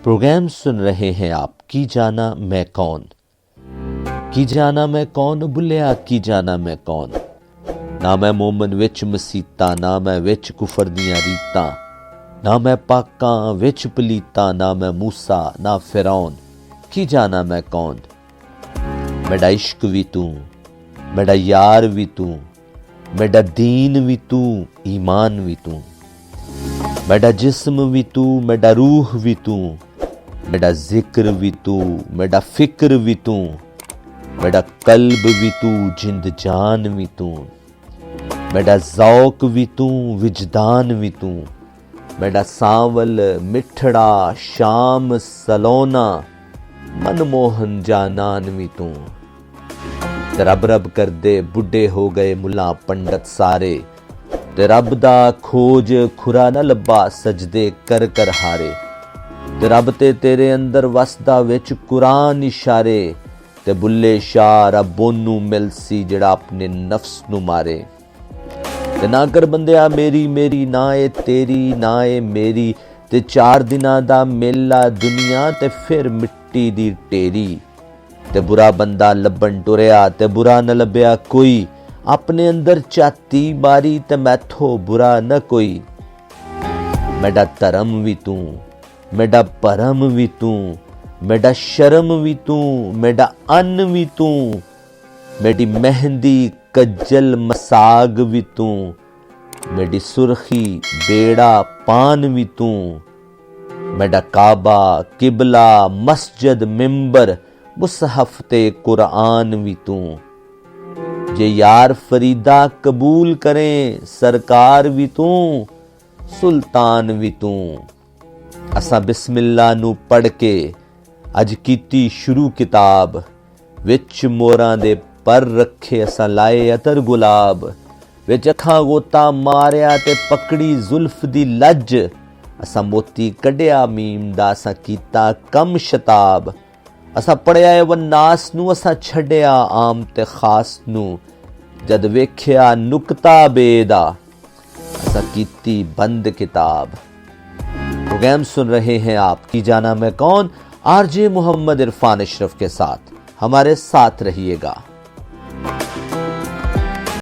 Programme सुन रहे हैं आप की जाना मैं कौन। की जाना मैं कौन बुलिया की जाना मैं कौन। ना मैं मोमन विच मसीता ना मैं विच कुफर दियां रीतां, ना मैं पाकां विच पलीता ना मैं मूसा ना फिरौन। की जाना मैं कौन। मेरा इश्क भी तू, मेरा यार भी तू, मेरा दीन भी तू, ईमान भी तू, मेरा जिस्म भी तू, मेरा रूह भी तू, मेरा जिक्र भी तू, मेरा फिक्र भी तू, मेरा कल्ब भी तू, जिंद जान भी तू, मेरा ज़ौक भी तू, विजदान भी तू, मेरा सांवल मिठड़ा शाम सलोना मनमोहन जानान भी तू। रब रब कर दे बुढ़े हो गए मुला पंडित सारे, ते रब दा खोज खुरा न लब्बा सजदे कर कर हारे। ते रब ते तेरे अंदर वसदा विच कुरान इशारे, ते बुल्ले शाह रब ओनू मिलसी जिहड़ा अपने नफ्स नू मारे। ते ना कर बंदिया मेरी मेरी ना ए तेरी ना ए मेरी, ते 4 दिनां दा मेला दुनिया ते फिर मिट्टी दी ढेरी। ते बुरा बंदा लब्बन टुरिया ते बुरा न लभ्या कोई, अपने अंदर झाती मारी ते मैथो बुरा न कोई। मेरा धर्म भी तू, मेरा परम भी तू, मेरा शर्म भी तू, मेरा अन्न भी तू, मेरी मेहंदी कज्जल मसाग भी तू, मेरी सुर्खी बेड़ा पान भी तू, मेरा काबा किबला मस्जिद मिंबर मुसहफ ते कुरान भी तू। जे यार फरीदा कबूल करें सरकार भी तू, सुल्तान भी तू। असा बिस्मिल्ला नू पढ़ के अज कीती शुरू किताब, विच मोरां दे पर रखे असा लाए अतर गुलाब, विच अखां गोता मारिया ते पकड़ी जुल्फ दी लज, असा मोती कढ़िया मीम दा असा कीता कम शताब। असा पढ़िया ए वन्नास नू असा छड्डिया आम ते खास नू, जद वेख्या नुकता बेदा असा कीती बंद किताब। प्रोग्राम सुन रहे हैं आप की जाना मैं कौन, आरजे मोहम्मद इरफान अशरफ के साथ। हमारे साथ रहिएगा।